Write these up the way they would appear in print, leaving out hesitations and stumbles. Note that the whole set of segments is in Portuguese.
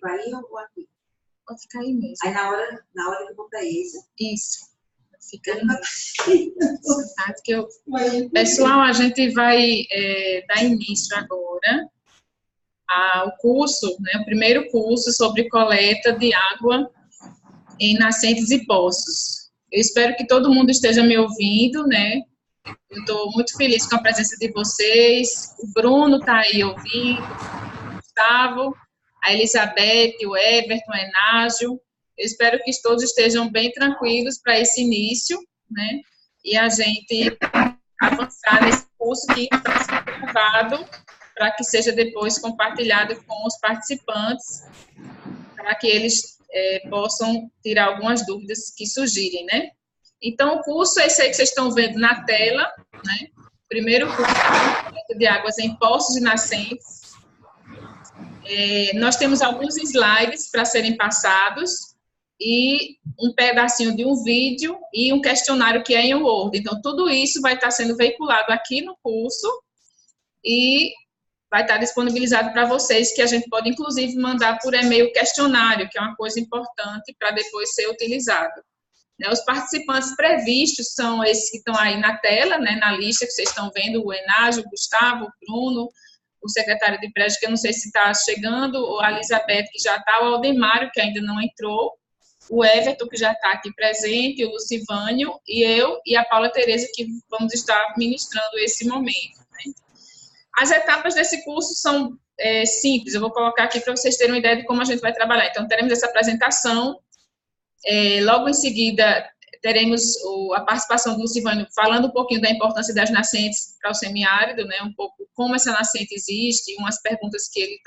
para aí ou aqui? Pode ficar aí mesmo. Aí na hora que eu botar esse. Isso. Fica aí mesmo. Pessoal, a gente vai dar início agora ao curso, né, o primeiro curso sobre coleta de água em nascentes e poços. Eu espero que todo mundo esteja me ouvindo, né? Eu estou muito feliz com a presença de vocês. O Bruno está aí ouvindo, o Gustavo, a Elizabeth, o Everton, o Enágio. Eu espero que todos estejam bem tranquilos para esse início, né? E a gente avançar nesse curso que está sendo gravado para que seja depois compartilhado com os participantes, para que eles possam tirar algumas dúvidas que surgirem, né? Então, o curso é esse aí que vocês estão vendo na tela, né? Primeiro curso de águas em poços e nascentes. Nós temos alguns slides para serem passados e um pedacinho de um vídeo e um questionário que é em Word. Então, tudo isso vai estar sendo veiculado aqui no curso e vai estar disponibilizado para vocês, que a gente pode, inclusive, mandar por e-mail questionário, que é uma coisa importante para depois ser utilizado. Os participantes previstos são esses que estão aí na tela, né, na lista que vocês estão vendo, o Enágio, o Gustavo, o Bruno, o secretário de prédio, que eu não sei se está chegando, a Elizabeth, que já está, o Aldemário, que ainda não entrou, o Everton, que já está aqui presente, o Lucivânio, e eu, e a Paula Tereza, que vamos estar ministrando esse momento. Né? As etapas desse curso são simples, eu vou colocar aqui para vocês terem uma ideia de como a gente vai trabalhar. Então, teremos essa apresentação, logo em seguida, teremos a participação do Lucivânio falando um pouquinho da importância das nascentes para o semiárido, né, um pouco como essa nascente existe, umas perguntas que ele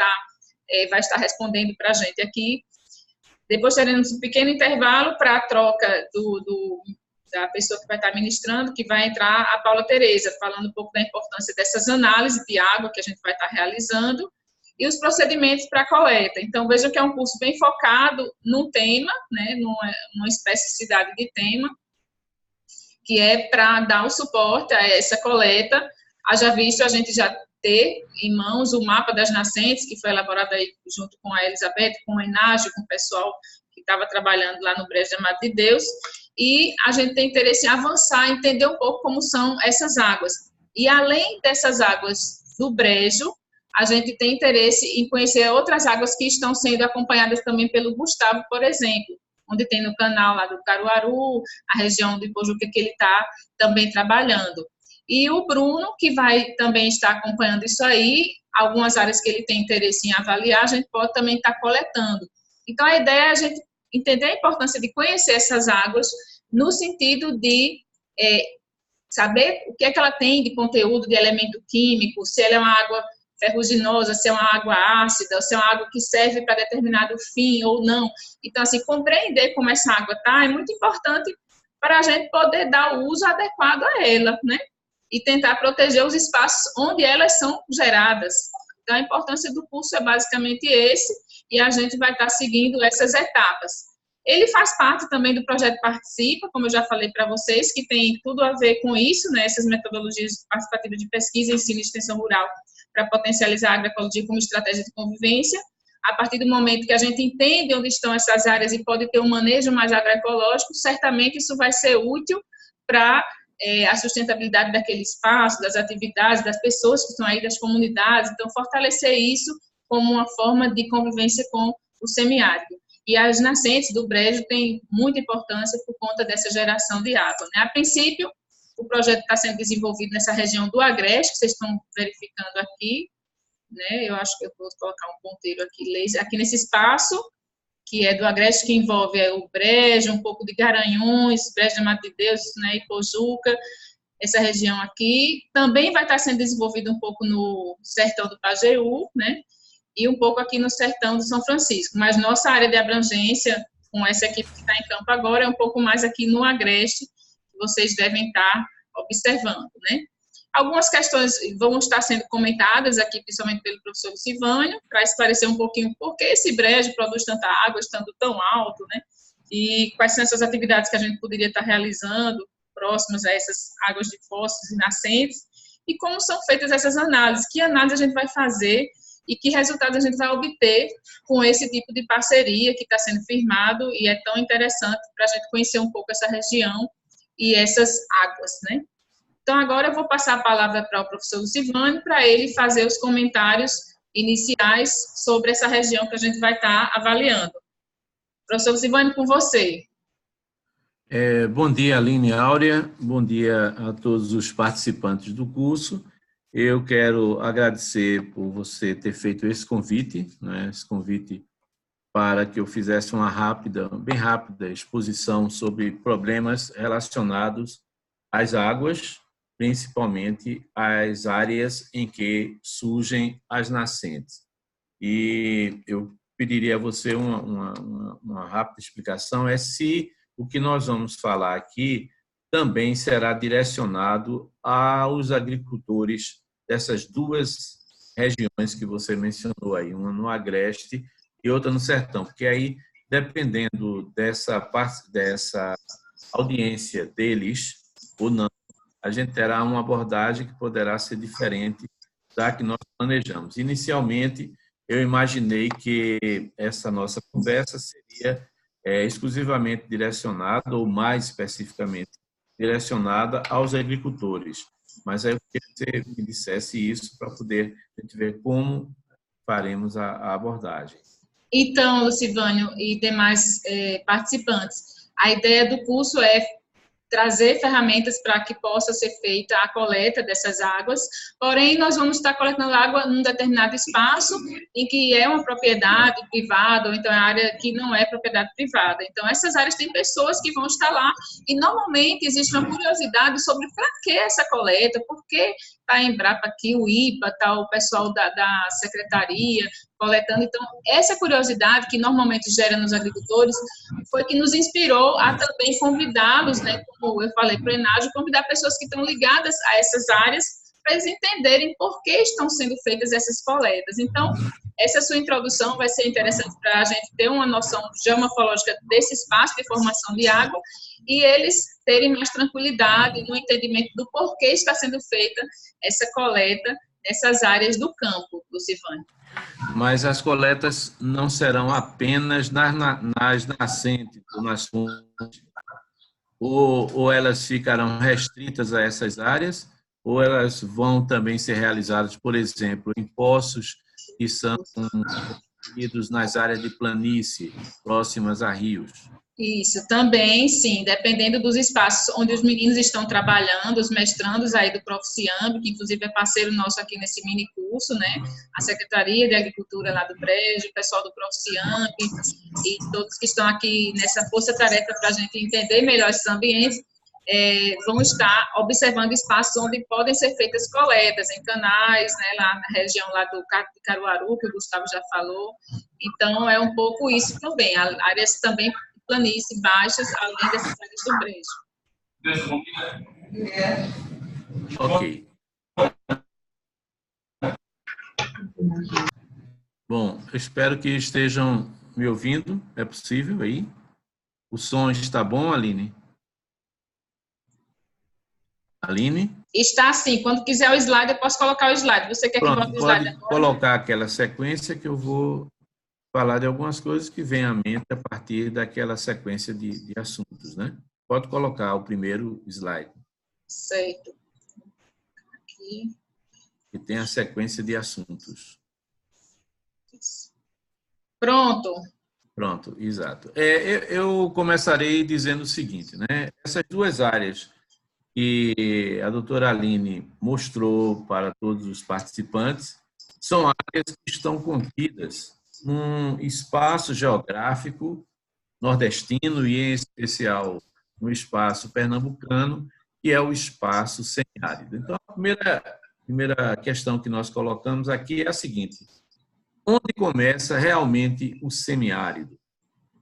vai estar respondendo para a gente aqui. Depois teremos um pequeno intervalo para a troca da pessoa que vai estar ministrando, que vai entrar a Paula Tereza, falando um pouco da importância dessas análises de água que a gente vai estar realizando, e os procedimentos para a coleta. Então, vejam que é um curso bem focado num tema, né, numa especificidade de tema, que é para dar o suporte a essa coleta. Haja visto a gente já ter em mãos o mapa das nascentes, que foi elaborado aí junto com a Elizabeth, com o Enágio, com o pessoal que estava trabalhando lá no Brejo de Amado de Deus, e a gente tem interesse em avançar, entender um pouco como são essas águas. E além dessas águas do Brejo, a gente tem interesse em conhecer outras águas que estão sendo acompanhadas também pelo Gustavo, por exemplo, onde tem no canal lá do Caruaru, a região do Ipojuca que ele está também trabalhando. E o Bruno, que vai também estar acompanhando isso aí, algumas áreas que ele tem interesse em avaliar, a gente pode também estar coletando. Então, a ideia é a gente entender a importância de conhecer essas águas no sentido de saber o que é que ela tem de conteúdo, de elemento químico, se ela é uma água ferruginosa, se é uma água ácida, ou se é uma água que serve para determinado fim ou não. Então, assim, compreender como essa água está é muito importante para a gente poder dar o uso adequado a ela, né? E tentar proteger os espaços onde elas são geradas. Então, a importância do curso é basicamente esse, e a gente vai estar seguindo essas etapas. Ele faz parte também do projeto Participa, como eu já falei para vocês, que tem tudo a ver com isso, né? Essas metodologias participativas de pesquisa, ensino e extensão rural, para potencializar a agroecologia como estratégia de convivência. A partir do momento que a gente entende onde estão essas áreas e pode ter um manejo mais agroecológico, certamente isso vai ser útil para a sustentabilidade daquele espaço, das atividades, das pessoas que estão aí, das comunidades. Então, fortalecer isso como uma forma de convivência com o semiárido. E as nascentes do Brejo têm muita importância por conta dessa geração de água, né? A princípio, o projeto está sendo desenvolvido nessa região do Agreste, que vocês estão verificando aqui, né? Eu acho que eu vou colocar um ponteiro aqui nesse espaço, que é do Agreste, que envolve o Brejo, um pouco de Garanhuns, Brejo de Amado de Deus, né, Ipojuca, essa região aqui. Também vai estar sendo desenvolvido um pouco no sertão do Pajeú, né? E um pouco aqui no sertão do São Francisco. Mas nossa área de abrangência, com essa equipe que está em campo agora, é um pouco mais aqui no Agreste, que vocês devem estar observando, né? Algumas questões vão estar sendo comentadas aqui, principalmente pelo professor Lucivânio, para esclarecer um pouquinho por que esse brejo produz tanta água, estando tão alto, né? E quais são essas atividades que a gente poderia estar realizando próximas a essas águas de poços e nascentes, e como são feitas essas análises, que análise a gente vai fazer e que resultados a gente vai obter com esse tipo de parceria que está sendo firmado e é tão interessante para a gente conhecer um pouco essa região e essas águas, né? Então, agora eu vou passar a palavra para o professor Lucivânio para ele fazer os comentários iniciais sobre essa região que a gente vai estar avaliando. Professor Lucivânio, com você. Bom dia, Aline e Áurea. Bom dia a todos os participantes do curso. Eu quero agradecer por você ter feito esse convite, né, esse convite para que eu fizesse uma bem rápida exposição sobre problemas relacionados às águas, principalmente as áreas em que surgem as nascentes. E eu pediria a você uma rápida explicação, se o que nós vamos falar aqui também será direcionado aos agricultores dessas duas regiões que você mencionou aí, uma no Agreste e outra no Sertão, porque aí, dependendo dessa audiência deles ou não, a gente terá uma abordagem que poderá ser diferente da que nós planejamos. Inicialmente, eu imaginei que essa nossa conversa seria exclusivamente direcionada, ou mais especificamente direcionada aos agricultores. Mas aí eu queria que você me dissesse isso para poder a gente ver como faremos a abordagem. Então, Lucivânio e demais participantes, a ideia do curso é trazer ferramentas para que possa ser feita a coleta dessas águas, porém nós vamos estar coletando água num determinado espaço em que é uma propriedade privada, ou então é área que não é propriedade privada. Então essas áreas têm pessoas que vão estar lá e normalmente existe uma curiosidade sobre para que essa coleta, por que está a Embrapa aqui, o IPA, está o pessoal da secretaria coletando. Então, essa curiosidade que normalmente gera nos agricultores foi que nos inspirou a também convidá-los, né, como eu falei para o Enágio, convidar pessoas que estão ligadas a essas áreas para eles entenderem por que estão sendo feitas essas coletas. Então, essa sua introdução vai ser interessante para a gente ter uma noção geomorfológica desse espaço de formação de água e eles terem mais tranquilidade no entendimento do porquê está sendo feita essa coleta nessas áreas do campo, Lucivânio. Mas as coletas não serão apenas nas nascentes ou nas fontes, ou elas ficarão restritas a essas áreas, ou elas vão também ser realizadas, por exemplo, em poços que são construídos nas áreas de planície, próximas a rios. Isso, também, sim, dependendo dos espaços onde os meninos estão trabalhando, os mestrandos aí do Proficiamb, que inclusive é parceiro nosso aqui nesse mini curso, né, a Secretaria de Agricultura lá do Brejo, o pessoal do Proficiamb e todos que estão aqui nessa força-tarefa para a gente entender melhor esses ambientes, vão estar observando espaços onde podem ser feitas coletas, em canais, né, lá na região lá do Caruaru, que o Gustavo já falou. Então, é um pouco isso também, áreas também planícies baixas, além dessas áreas do brejo. Ok. Bom, eu espero que estejam me ouvindo. É possível aí? O som está bom, Aline? Aline? Está sim. Quando quiser o slide, eu posso colocar o slide. Você quer Pronto, que bote o slide pode agora? colocar aquela sequência que eu vou falar de algumas coisas que vêm à mente a partir daquela sequência de assuntos, né? Pode colocar o primeiro slide. Certo. Aqui. Que tem a sequência de assuntos. Pronto. Pronto, exato. Eu começarei dizendo o seguinte, né? Essas duas áreas que a doutora Aline mostrou para todos os participantes são áreas que estão contidas num espaço geográfico nordestino e, em especial, no espaço pernambucano, que é o espaço semiárido. Então, a primeira questão que nós colocamos aqui é a seguinte: onde começa realmente o semiárido?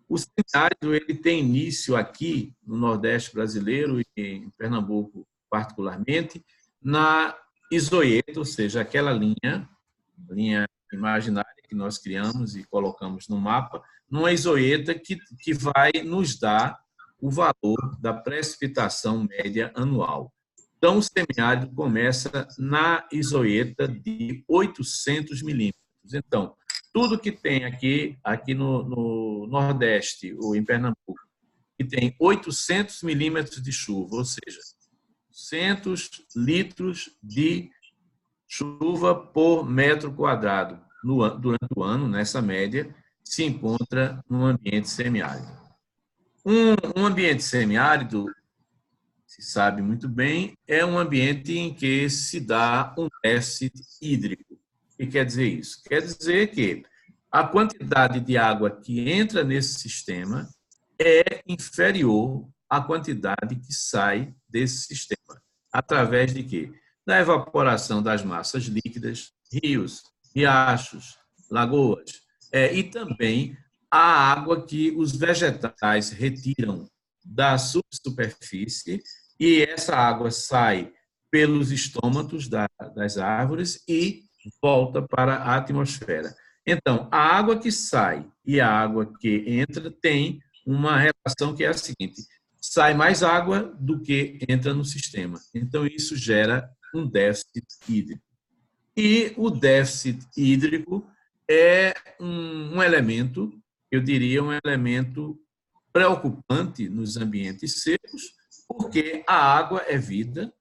O semiárido ele tem início aqui no Nordeste brasileiro e em Pernambuco particularmente, na isoeta, ou seja, aquela linha imaginária que nós criamos e colocamos no mapa, numa isoeta que vai nos dar o valor da precipitação média anual. Então, o semiárido começa na isoeta de 800 milímetros. milímetros. Então, tudo que tem aqui no Nordeste, ou em Pernambuco, que tem 800 milímetros de chuva, ou seja, 200 litros de chuva por metro quadrado durante o ano, nessa média, se encontra num ambiente semiárido. Um ambiente semiárido, se sabe muito bem, é um ambiente em que se dá um déficit hídrico. O que quer dizer isso? Quer dizer que a quantidade de água que entra nesse sistema é inferior à quantidade que sai desse sistema. Através de quê? Da evaporação das massas líquidas, rios, riachos, lagoas, e também a água que os vegetais retiram da subsuperfície, e essa água sai pelos estômatos das árvores e volta para a atmosfera. Então, a água que sai e a água que entra tem uma relação que é a seguinte: sai mais água do que entra no sistema. Então, isso gera um déficit hídrico. E o déficit hídrico é um elemento, eu diria, um elemento preocupante nos ambientes secos, porque a água é vida,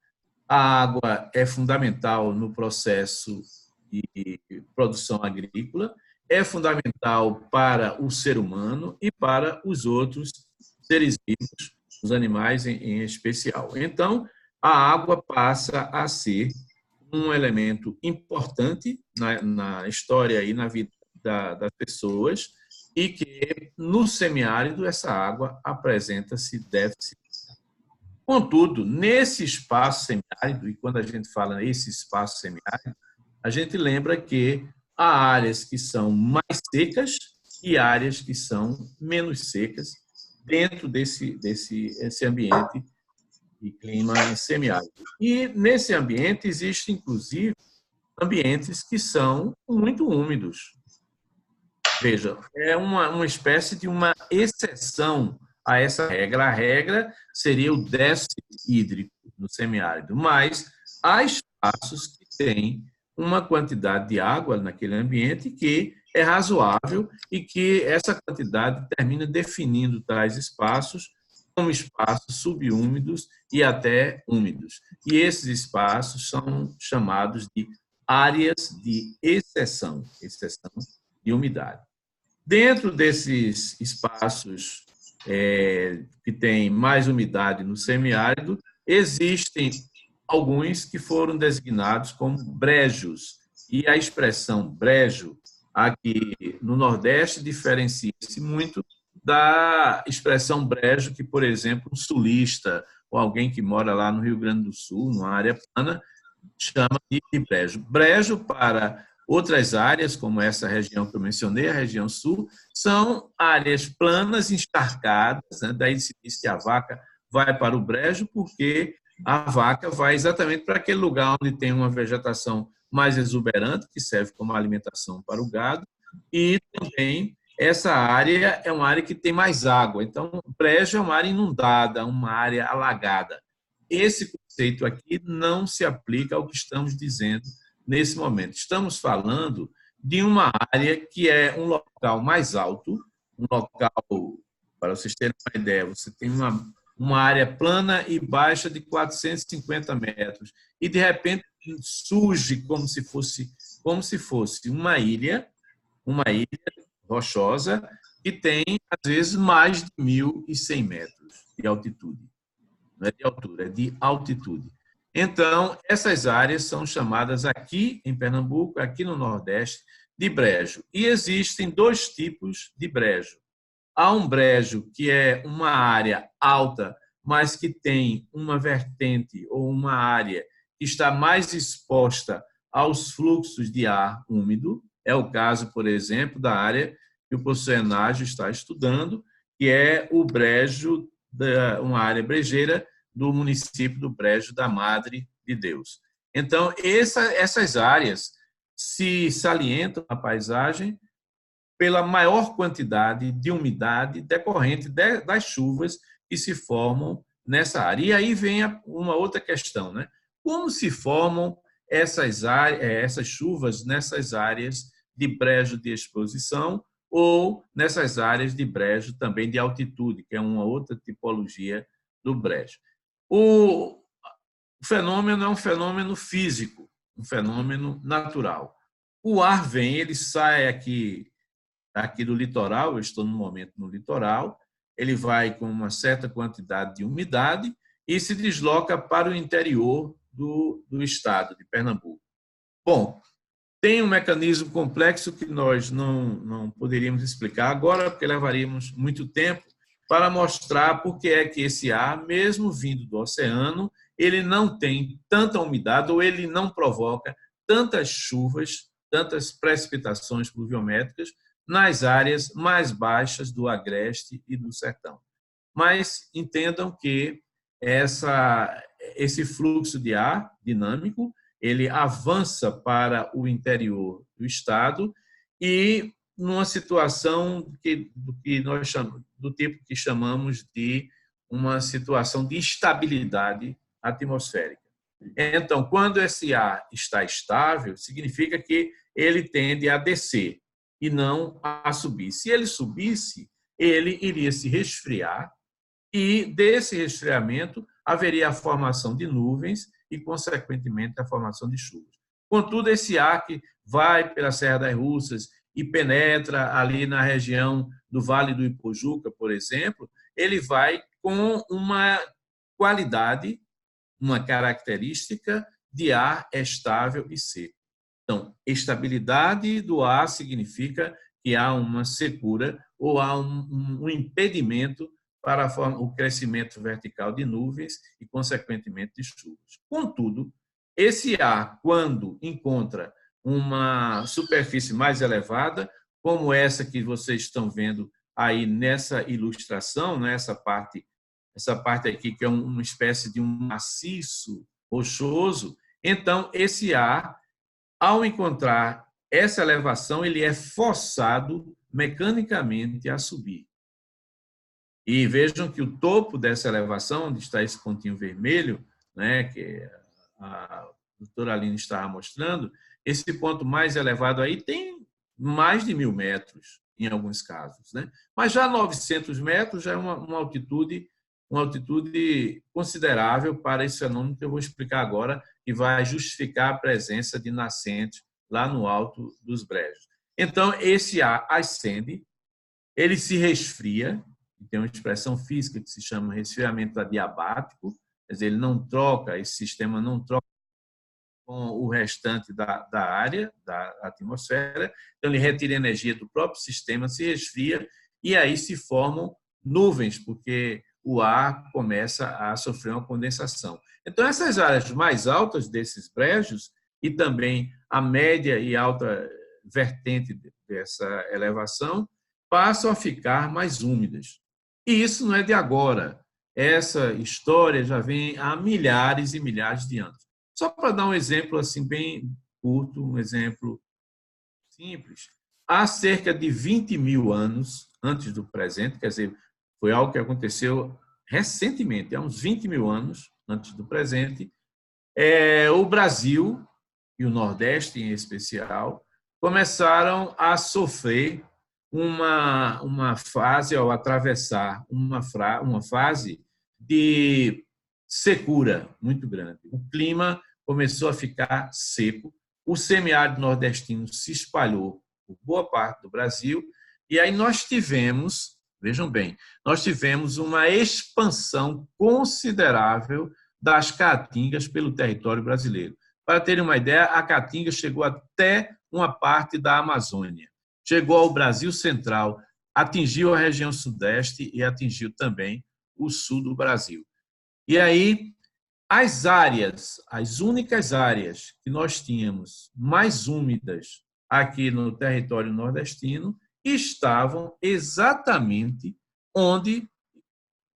a água é fundamental no processo de produção agrícola, é fundamental para o ser humano e para os outros seres vivos, os animais em especial. Então, a água passa a ser um elemento importante na história e na vida das pessoas, e que no semiárido essa água apresenta-se déficit. Contudo, nesse espaço semiárido, e quando a gente fala nesse espaço semiárido, a gente lembra que há áreas que são mais secas e áreas que são menos secas dentro desse ambiente de clima semiárido. E nesse ambiente existem, inclusive, ambientes que são muito úmidos. Veja, é uma espécie de uma exceção a essa regra. A regra seria o déficit hídrico no semiárido, mas há espaços que têm uma quantidade de água naquele ambiente que é razoável e que essa quantidade termina definindo tais espaços como espaços subúmidos e até úmidos. E esses espaços são chamados de áreas de exceção de umidade. Dentro desses espaços que têm mais umidade no semiárido, existem alguns que foram designados como brejos. E a expressão brejo, aqui no Nordeste, diferencia-se muito da expressão brejo que, por exemplo, um sulista ou alguém que mora lá no Rio Grande do Sul, numa área plana, chama de brejo. Brejo, para outras áreas, como essa região que eu mencionei, a região sul, são áreas planas, encharcadas, né? Daí se diz que a vaca vai para o brejo, porque a vaca vai exatamente para aquele lugar onde tem uma vegetação mais exuberante, que serve como alimentação para o gado, e também essa área é uma área que tem mais água. Então, o brejo é uma área inundada, uma área alagada. Esse conceito aqui não se aplica ao que estamos dizendo nesse momento. Estamos falando de uma área que é um local mais alto, um local, para vocês terem uma ideia, você tem uma área plana e baixa de 450 metros, e de repente surge como se fosse uma ilha rochosa, que tem, às vezes, mais de 1.100 metros de altitude. Não é de altura, é de altitude. Então, essas áreas são chamadas aqui em Pernambuco, aqui no Nordeste, de brejo. E existem dois tipos de brejo. Há um brejo que é uma área alta, mas que tem uma vertente ou uma área que está mais exposta aos fluxos de ar úmido. É o caso, por exemplo, da área que o professor Enágio está estudando, que é o brejo, uma área brejeira do município do Brejo da Madre de Deus. Então, essas áreas se salientam na paisagem pela maior quantidade de umidade decorrente das chuvas que se formam nessa área. E aí vem uma outra questão, né? Como se formam essas chuvas nessas áreas de brejo de exposição ou nessas áreas de brejo também de altitude, que é uma outra tipologia do brejo. O fenômeno é um fenômeno físico, um fenômeno natural. O ar vem, ele sai aqui do litoral, eu estou no momento no litoral, ele vai com uma certa quantidade de umidade e se desloca para o interior do estado de Pernambuco. Bom, tem um mecanismo complexo que nós não poderíamos explicar agora, porque levaríamos muito tempo para mostrar por que é que esse ar, mesmo vindo do oceano, ele não tem tanta umidade ou ele não provoca tantas chuvas, tantas precipitações pluviométricas nas áreas mais baixas do agreste e do sertão. Mas entendam que esse fluxo de ar dinâmico, ele avança para o interior do estado e numa situação do tipo que chamamos de uma situação de estabilidade atmosférica. Então, quando esse ar está estável, significa que ele tende a descer e não a subir. Se ele subisse, ele iria se resfriar e desse resfriamento haveria a formação de nuvens e, consequentemente, a formação de chuvas. Contudo, esse ar que vai pela Serra das Russas e penetra ali na região do Vale do Ipojuca, por exemplo, ele vai com uma qualidade, uma característica de ar estável e seco. Então, estabilidade do ar significa que há uma secura ou há um impedimento para o crescimento vertical de nuvens e, consequentemente, de chuvas. Contudo, esse ar, quando encontra uma superfície mais elevada, como essa que vocês estão vendo aí nessa ilustração, né, essa parte aqui que é uma espécie de um maciço rochoso, então esse ar, ao encontrar essa elevação, ele é forçado mecanicamente a subir. E vejam que o topo dessa elevação, onde está esse pontinho vermelho, né, que a doutora Aline estava mostrando, esse ponto mais elevado aí tem mais de 1.000 metros, em alguns casos, né? Mas já 900 metros já é uma altitude considerável para esse fenômeno que eu vou explicar agora, que vai justificar a presença de nascentes lá no alto dos brejos. Então, esse ar ascende, ele se resfria, tem uma expressão física que se chama resfriamento adiabático, quer dizer, ele não troca, esse sistema não troca com o restante da área, da atmosfera, então ele retira energia do próprio sistema, se resfria e aí se formam nuvens, porque o ar começa a sofrer uma condensação. Então, essas áreas mais altas desses brejos e também a média e alta vertente dessa elevação passam a ficar mais úmidas. E isso não é de agora. Essa história já vem há milhares e milhares de anos. Só para dar um exemplo assim bem curto, um exemplo simples, há cerca de 20.000 anos antes do presente, quer dizer, foi algo que aconteceu recentemente, há uns 20.000 anos antes do presente, o Brasil e o Nordeste em especial começaram a sofrer uma fase, ao atravessar uma fase de secura muito grande. O clima começou a ficar seco, o semiárido nordestino se espalhou por boa parte do Brasil, e aí nós tivemos, vejam bem, nós tivemos uma expansão considerável das caatingas pelo território brasileiro. Para terem uma ideia, a caatinga chegou até uma parte da Amazônia. Chegou ao Brasil Central, atingiu a região sudeste e atingiu também o sul do Brasil. E aí, as únicas áreas que nós tínhamos mais úmidas aqui no território nordestino estavam exatamente onde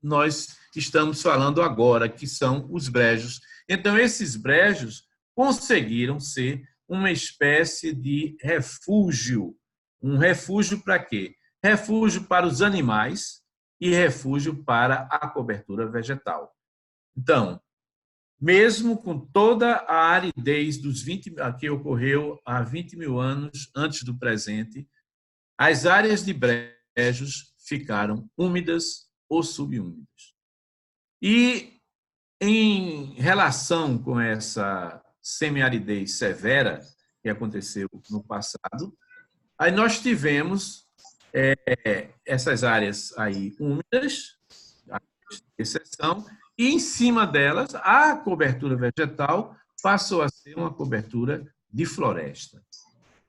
nós estamos falando agora, que são os brejos. Então, esses brejos conseguiram ser uma espécie de refúgio. Um refúgio para quê? Refúgio para os animais e refúgio para a cobertura vegetal. Então, mesmo com toda a aridez que ocorreu há 20 mil anos antes do presente, as áreas de brejos ficaram úmidas ou subúmidas. E, em relação com essa semiaridez severa que aconteceu no passado, aí nós tivemos essas áreas aí úmidas, exceção, e em cima delas a cobertura vegetal passou a ser uma cobertura de floresta.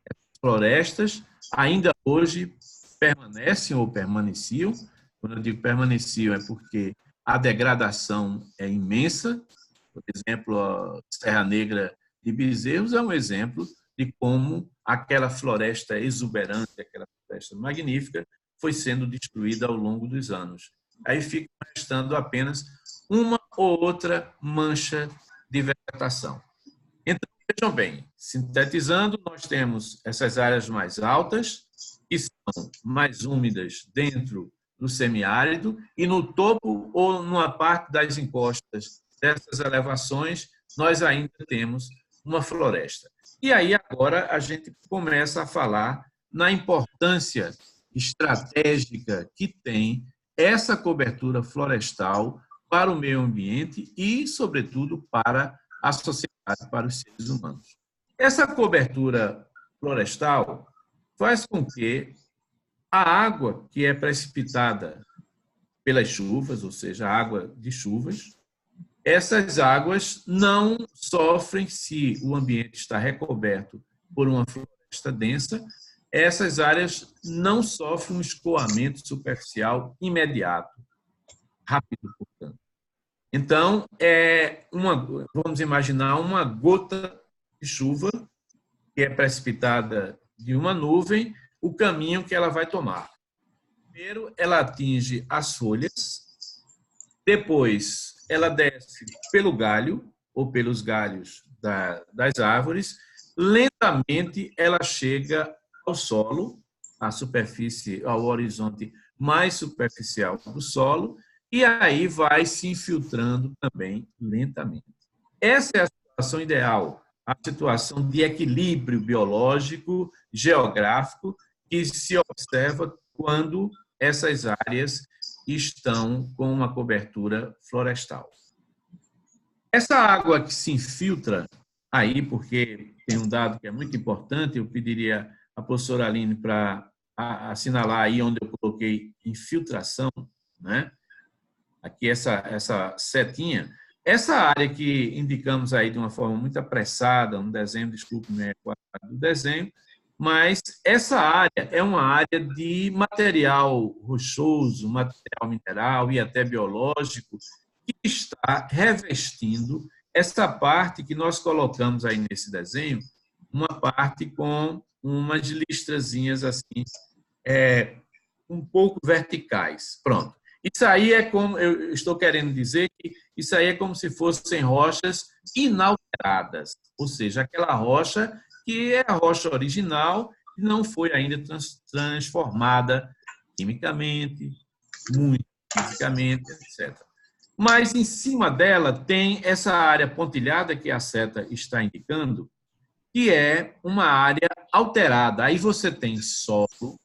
As florestas ainda hoje permanecem ou permaneciam. Quando eu digo permaneciam é porque a degradação é imensa. Por exemplo, a Serra Negra de Bezerros é um exemplo de como aquela floresta exuberante, aquela floresta magnífica, foi sendo destruída ao longo dos anos. Aí fica restando apenas uma ou outra mancha de vegetação. Então, vejam bem, sintetizando, nós temos essas áreas mais altas, que são mais úmidas dentro do semiárido, e no topo ou numa parte das encostas dessas elevações, nós ainda temos uma floresta. E aí agora a gente começa a falar na importância estratégica que tem essa cobertura florestal para o meio ambiente e, sobretudo, para a sociedade, para os seres humanos. Essa cobertura florestal faz com que a água que é precipitada pelas chuvas, ou seja, a água de chuvas, essas águas não sofrem, se o ambiente está recoberto por uma floresta densa, essas áreas não sofrem um escoamento superficial imediato, rápido, portanto. Então, vamos imaginar uma gota de chuva que é precipitada de uma nuvem, o caminho que ela vai tomar. Primeiro, ela atinge as folhas, depois ela desce pelo galho, ou pelos galhos das árvores, lentamente ela chega ao solo, à superfície, ao horizonte mais superficial do solo, e aí vai se infiltrando também lentamente. Essa é a situação ideal, a situação de equilíbrio biológico, geográfico, que se observa quando essas áreas estão com uma cobertura florestal. Essa água que se infiltra aí, porque tem um dado que é muito importante, eu pediria à professora Aline para assinalar aí onde eu coloquei infiltração, né? Aqui essa setinha. Essa área que indicamos aí de uma forma muito apressada, no desenho, desculpe-me, do desenho, mas essa área é uma área de material rochoso, material mineral e até biológico, que está revestindo essa parte que nós colocamos aí nesse desenho, uma parte com umas listrazinhas assim, um pouco verticais. Pronto. Isso aí é como, eu estou querendo dizer que isso aí é como se fossem rochas inalteradas, ou seja, aquela rocha que é a rocha original e não foi ainda transformada quimicamente, muito fisicamente, etc. Mas em cima dela tem essa área pontilhada que a seta está indicando, que é uma área alterada. Aí você tem solo,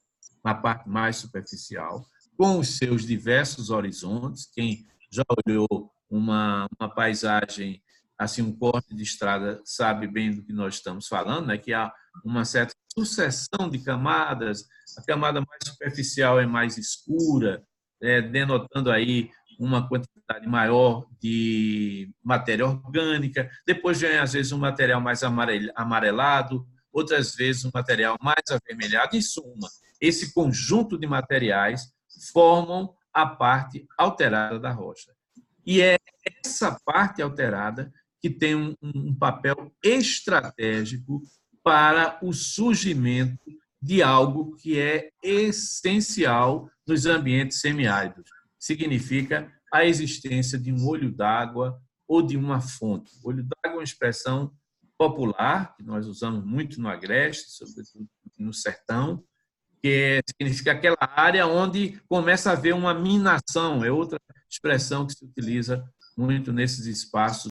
na parte mais superficial, com os seus diversos horizontes. Quem já olhou uma paisagem, assim, um corte de estrada, sabe bem do que nós estamos falando, né? Que há uma certa sucessão de camadas, a camada mais superficial é mais escura, denotando aí uma quantidade maior de matéria orgânica, depois vem, às vezes, um material mais amarelado, outras vezes um material mais avermelhado. Em suma, esse conjunto de materiais formam a parte alterada da rocha. E é essa parte alterada que tem um papel estratégico para o surgimento de algo que é essencial nos ambientes semiáridos. Significa a existência de um olho d'água ou de uma fonte. Olho d'água é uma expressão popular, que nós usamos muito no Agreste, sobretudo no sertão, que significa aquela área onde começa a haver uma minação, é outra expressão que se utiliza muito nesses espaços